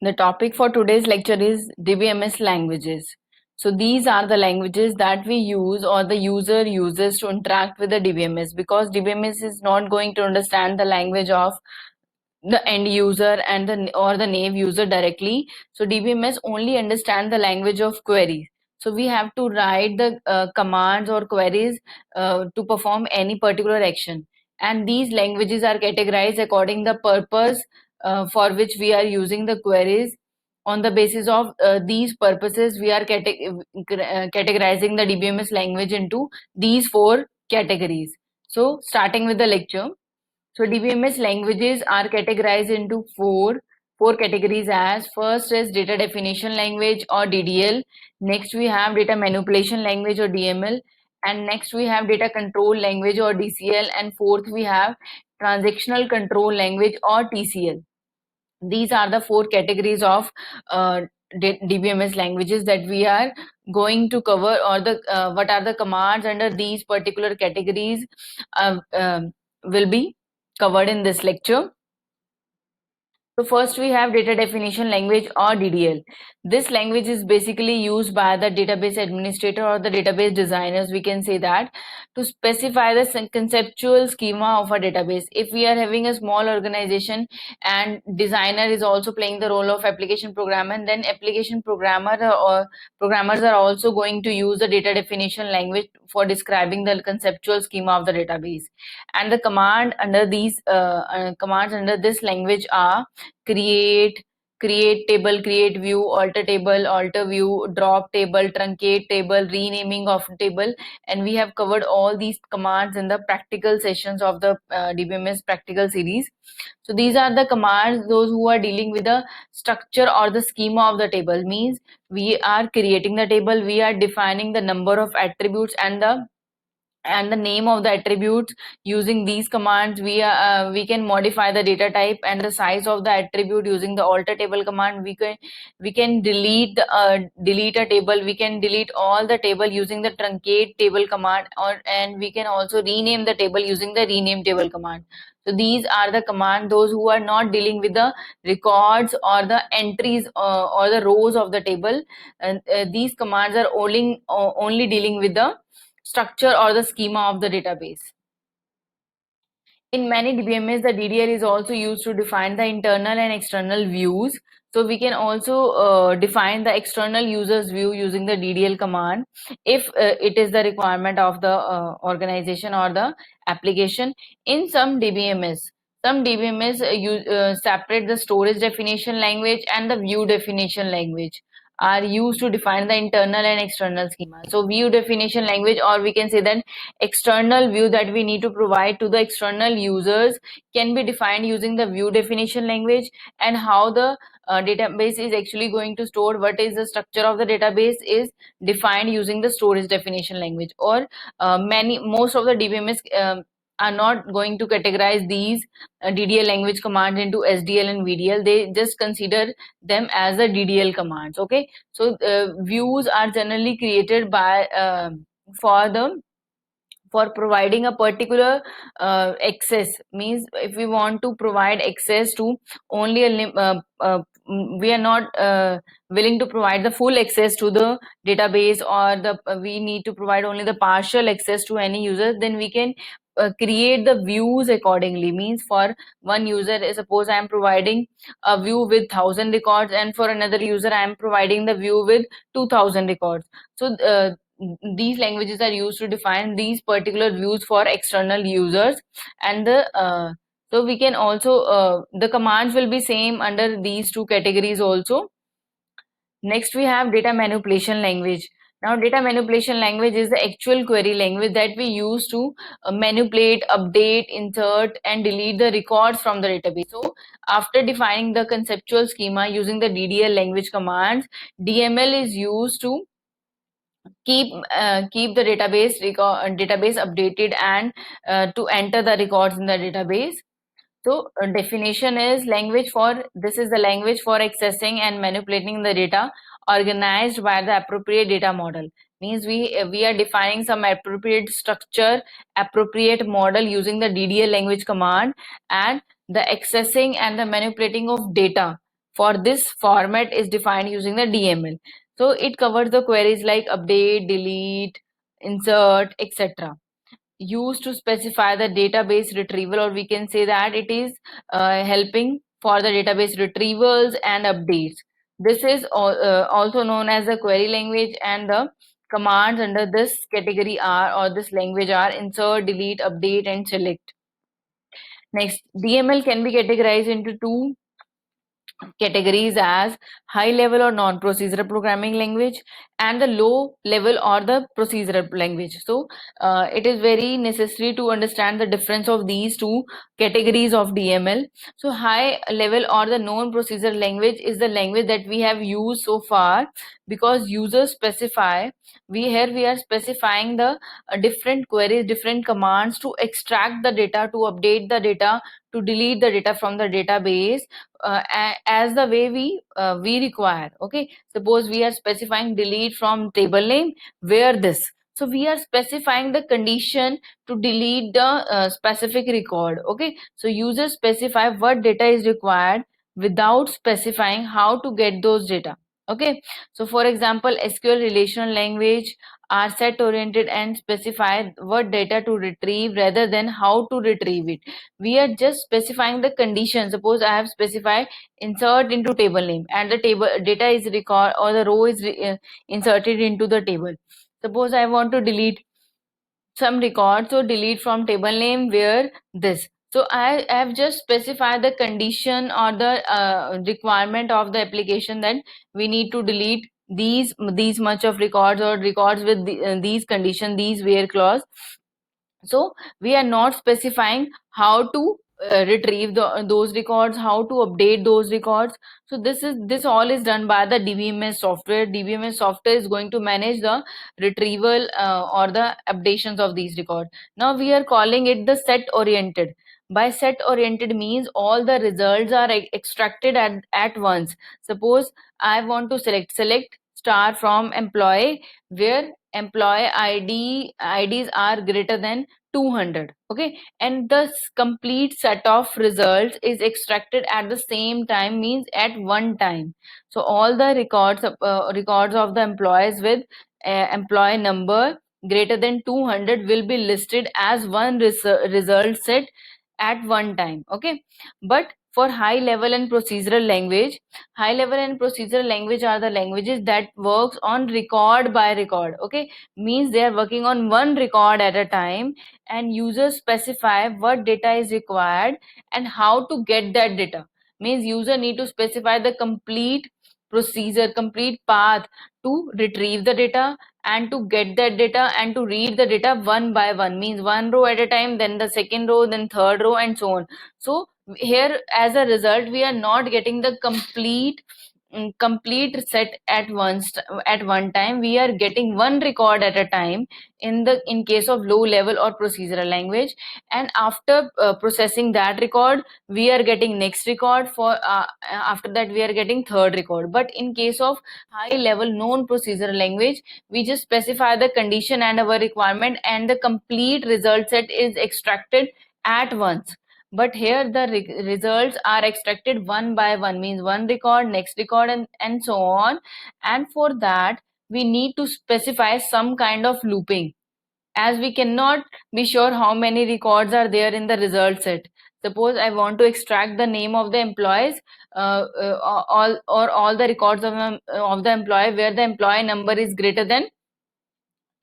The topic for today's lecture is DBMS languages. So these are the languages that we use or the user uses to interact with the DBMS, because DBMS is not going to understand the language of the end user and the naive user directly. So DBMS only understand the language of queries. So we have to write the commands or queries to perform any particular action, and these languages are categorized according the purpose for which we are using the queries. On the basis of these purposes, we are categorizing the DBMS language into these four categories. So starting with the lecture. So DBMS languages are categorized into four categories. As first is data definition language or DDL. Next we have data manipulation language or DML, and next we have data control language or DCL, and fourth we have transactional control language or TCL. These are the four categories of DBMS languages that we are going to cover, or the what are the commands under these particular categories will be covered in this lecture. So first we have data definition language or DDL. This language is basically used by the database administrator or the database designers, we can say that, to specify the conceptual schema of a database. If we are having a small organization and designer is also playing the role of application programmer, then application programmer or programmers are also going to use the data definition language for describing the conceptual schema of the database. And the commands under this language are create, create table, create view, alter table, alter view, drop table, truncate table, renaming of table. And we have covered all these commands in the practical sessions of the DBMS practical series. So these are the commands, those who are dealing with the structure or the schema of the table. Means we are creating the table, we are defining the number of attributes and the name of the attributes. Using these commands, we can modify the data type and the size of the attribute. Using the alter table command, we can delete a table, we can delete all the table using the truncate table command, and we can also rename the table using the rename table command. So these are the command, those who are not dealing with the records or the entries or the rows of the table. And these commands are only dealing with the structure or the schema of the database. In many DBMS, the DDL is also used to define the internal and external views. So we can also define the external user's view using the DDL command if it is the requirement of the organization or the application. In some DBMS separate the storage definition language and the view definition language are used to define the internal and external schema. So view definition language, or we can say that external view that we need to provide to the external users, can be defined using the view definition language. And how the database is actually going to store, what is the structure of the database, is defined using the storage definition language. Or most of the DBMS are not going to categorize these DDL language commands into SDL and VDL. They just consider them as the DDL commands. Okay, so views are generally created by for the for providing a particular access. Means if we want to provide access to only we are not willing to provide the full access to the database, or we need to provide only the partial access to any user, then we can create the views accordingly. Means for one user, suppose I am providing a view with 1000 records, and for another user I am providing the view with 2000 records. So these languages are used to define these particular views for external users. And so we can also the commands will be same under these two categories also. Next we have data manipulation language. Now data manipulation language is the actual query language that we use to manipulate, update, insert and delete the records from the database. So after defining the conceptual schema using the DDL language commands, DML is used to keep the database updated and to enter the records in the database. So definition is language for, this is the language for accessing and manipulating the data organized by the appropriate data model. Means we are defining some appropriate structure, appropriate model using the DDL language command, and the accessing and the manipulating of data for this format is defined using the DML. So it covers the queries like update, delete, insert, etc. Used to specify the database retrieval, or we can say that it is helping for the database retrievals and updates. This is also known as the query language, and the commands under this category are, or this language are, insert, delete, update, and select. Next, DML can be categorized into two categories as high level or non-procedural programming language, and the low level or the procedural language. So it is very necessary to understand the difference of these two categories of DML. So high level or the non-procedural language is the language that we have used so far, because users specify, we are specifying the different queries, different commands to extract the data, to update the data, to delete the data from the database, as the way we require. Okay, suppose we are specifying delete from table name, where this, so we are specifying the condition to delete the specific record. Okay, so users specify what data is required without specifying how to get those data. Okay, so for example, SQL relational language are set oriented and specify what data to retrieve rather than how to retrieve it. We are just specifying the condition. Suppose I have specified insert into table name, and the table data is record, or the row is inserted into the table. Suppose I want to delete some record, so delete from table name, where this. So I have just specified the condition or the requirement of the application, that we need to delete these much of records, or records with these condition, these where clause. So we are not specifying how to retrieve those records, how to update those records. So this all is done by the DBMS software. DBMS software is going to manage the retrieval or the updations of these records. Now we are calling it the set oriented. By set oriented means all the results are extracted at once. Suppose I want to select star from employee, where employee IDs are greater than 200. Okay, and the complete set of results is extracted at the same time, means at one time. So all the records of the employees with employee number greater than 200 will be listed as one result set at one time. Okay, but for high level and procedural language, high level and procedural language are the languages that works on record by record. Okay, means they are working on one record at a time, and users specify what data is required and how to get that data. Means user need to specify the complete procedure, complete path to retrieve the data, and to get that data, and to read the data one by one, means one row at a time, then the second row, then third row, and so on. So here, as a result, we are not getting the complete set at once, at one time. We are getting one record at a time in case of low level or procedural language, and after processing that record, we are getting next record, for after that we are getting third record. But in case of high level non procedural language, we just specify the condition and our requirement, and the complete result set is extracted at once. But here the results are extracted one by one, means one record, next record, and so on. And for that, we need to specify some kind of looping, as we cannot be sure how many records are there in the result set. Suppose I want to extract the name of the employees, all the records of the employee where the employee number is greater than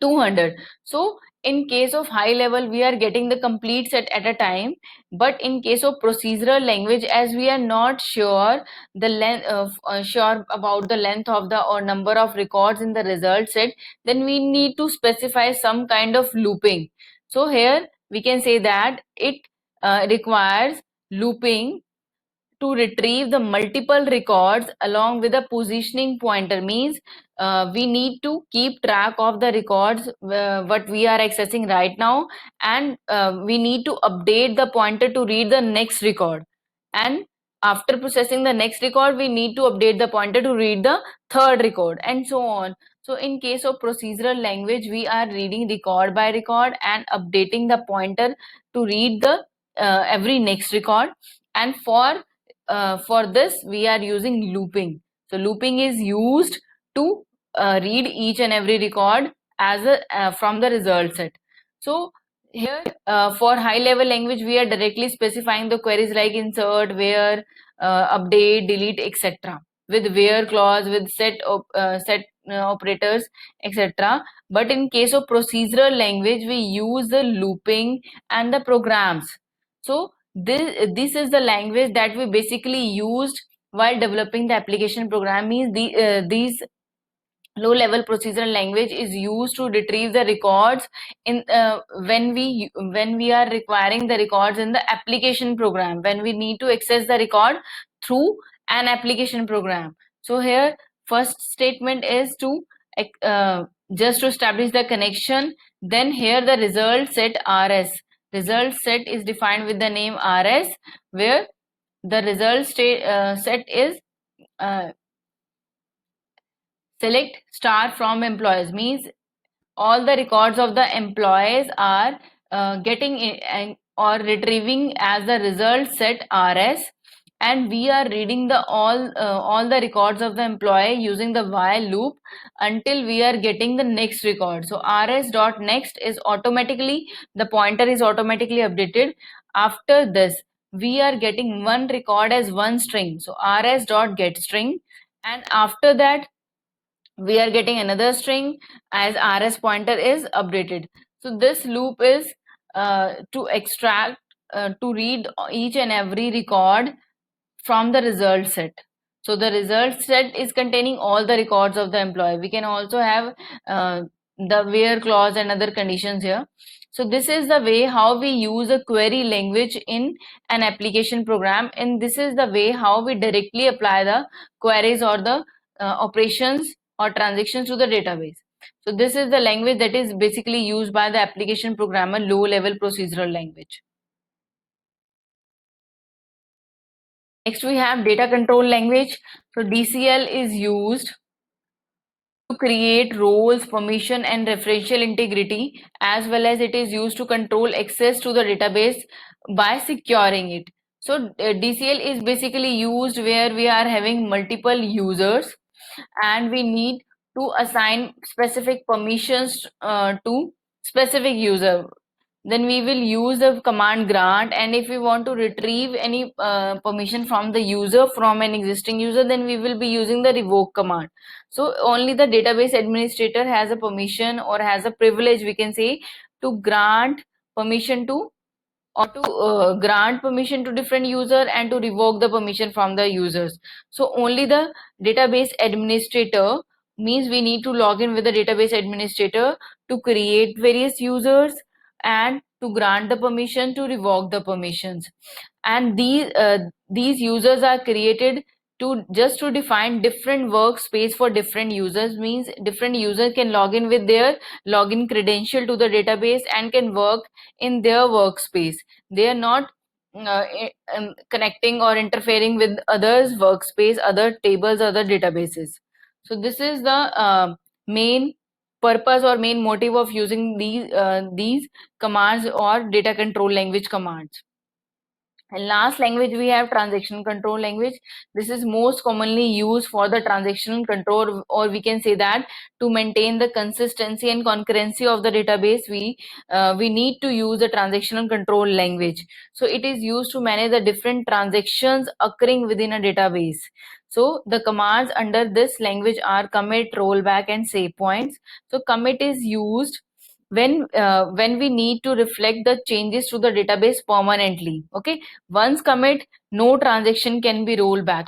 200. So in case of high level, we are getting the complete set at a time. But in case of procedural language, as we are not sure the length of sure about the length of the or number of records in the result set, then we need to specify some kind of looping. So here we can say that it requires looping to retrieve the multiple records along with a positioning pointer. Means we need to keep track of the records what we are accessing right now, and we need to update the pointer to read the next record, and after processing the next record, we need to update the pointer to read the third record, and so on. So in case of procedural language, we are reading record by record and updating the pointer to read the every next record. And for for this we are using looping. So looping is used to read each and every record as a from the result set. So here for high level language we are directly specifying the queries like insert, where, update, delete, etc. with where clause, with set operators, etc. But in case of procedural language we use the looping and the programs. So this is the language that we basically used while developing the application program. Means these low level procedural language is used to retrieve the records in when we are requiring the records in the application program, when we need to access the record through an application program. So here first statement is to uh, just to establish the connection. Then here the result set rs, result set is defined with the name rs, where the set is uh, select star from employees. Means all the records of the employees are getting or retrieving as the result set rs, and we are reading the all the records of the employee using the while loop until we are getting the next record. So rs dot next is automatically, the pointer is automatically updated. After this we are getting one record as one string, so rs dot get string, and after that we are getting another string as rs pointer is updated. So this loop is to extract to read each and every record from the result set. So the result set is containing all the records of the employee. We can also have the where clause and other conditions here. So this is the way how we use a query language in an application program, and this is the way how we directly apply the queries or the operations or transactions to the database. So this is the language that is basically used by the application programmer, low level procedural language. Next we have data control language. So DCL is used to create roles, permission and referential integrity, as well as it is used to control access to the database by securing it. So DCL is basically used where we are having multiple users and we need to assign specific permissions to specific user. Then we will use the command grant, and if we want to retrieve any permission from the user, from an existing user, then we will be using the revoke command. So only the database administrator has a permission or has a privilege, we can say, to grant permission to, or to grant permission to different user and to revoke the permission from the users. So only the database administrator, means we need to log in with the database administrator to create various users and to grant the permission, to revoke the permissions. And these users are created to just to define different workspace for different users. Means different users can log in with their login credential to the database and can work in their workspace. They are not connecting or interfering with others workspace, other tables, other databases. So this is the main purpose or main motive of using these commands or data control language commands. And last language we have transaction control language. This is most commonly used for the transactional control, or we can say that to maintain the consistency and concurrency of the database, we need to use the transactional control language. So it is used to manage the different transactions occurring within a database. So the commands under this language are commit, rollback, and save points. So commit is used when we need to reflect the changes to the database permanently. Okay, once commit, no transaction can be rolled back.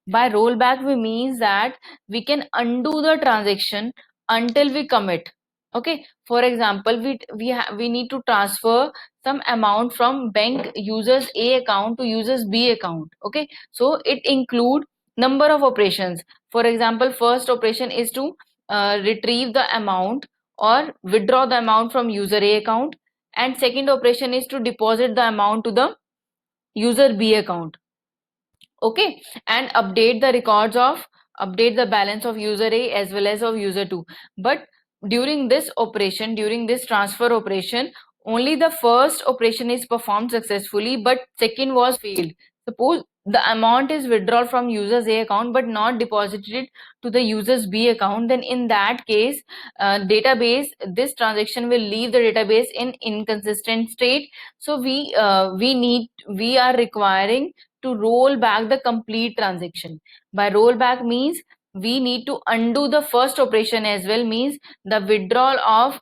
By rollback we means that we can undo the transaction until we commit. Okay, for example, we need to transfer some amount from bank users A account to users B account. Okay, so it include number of operations. For example, first operation is to retrieve the amount or withdraw the amount from user A account, and second operation is to deposit the amount to the user B account. Okay, and update the balance of user A as well as of user 2. But during this operation, during this transfer operation, only the first operation is performed successfully, but second was failed. Suppose the amount is withdrawn from user's A account but not deposited to the user's B account, then in that case, this transaction will leave the database in inconsistent state. So we are requiring to roll back the complete transaction. By rollback means we need to undo the first operation as well, means the withdrawal of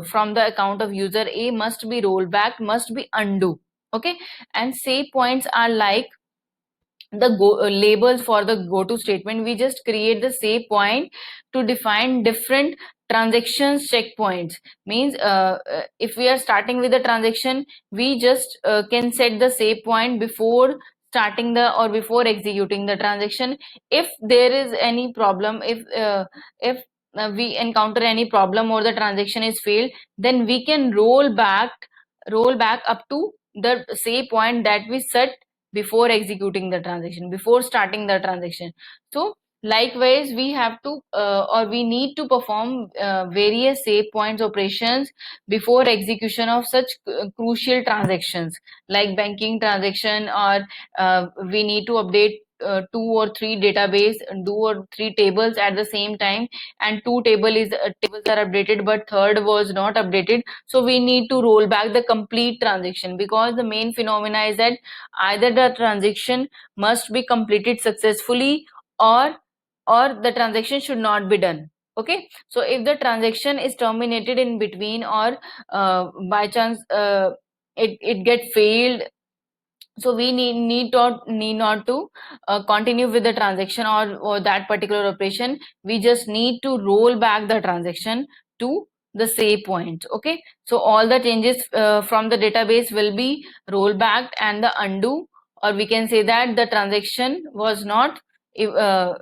from the account of user A must be rolled back, must be undo. Okay, and say points are like the labels for the go to statement. We just create the save point to define different transactions checkpoints. Means if we are starting with the transaction, we just can set the save point before starting the or before executing the transaction. If there is any problem, if we encounter any problem or the transaction is failed, then we can roll back up to the save point that we set before executing the transaction, before starting the transaction. So likewise, we have to or we need to perform various save points operations before execution of such crucial transactions like banking transaction, or we need to update two or three database, two or three tables at the same time, and tables are updated but third was not updated. So we need to roll back the complete transaction, because the main phenomena is that either the transaction must be completed successfully, or the transaction should not be done. Okay, so if the transaction is terminated in between, or by chance it get failed, so we need not to continue with the transaction, or that particular operation. We just need to roll back the transaction to the save point. Okay, so all the changes from the database will be rolled back, and the undo, or we can say that the transaction was not uh,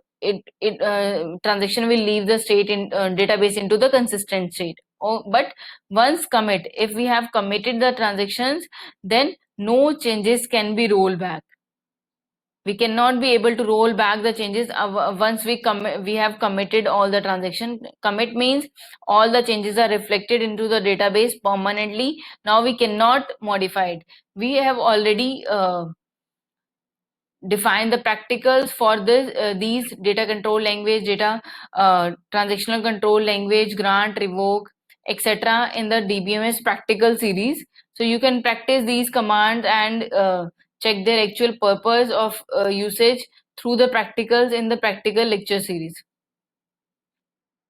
transaction will leave the state in database into the consistent state. But once commit, if we have committed the transactions, then no changes can be rolled back. We cannot be able to roll back the changes once we have committed all the transaction. Commit means all the changes are reflected into the database permanently. Now we cannot modify it. We have already define the practicals for these data control language, data transactional control language, grant, revoke, etc. in the DBMS practical series. So you can practice these commands and check their actual purpose of usage through the practicals in the practical lecture series.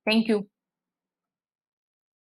Thank you.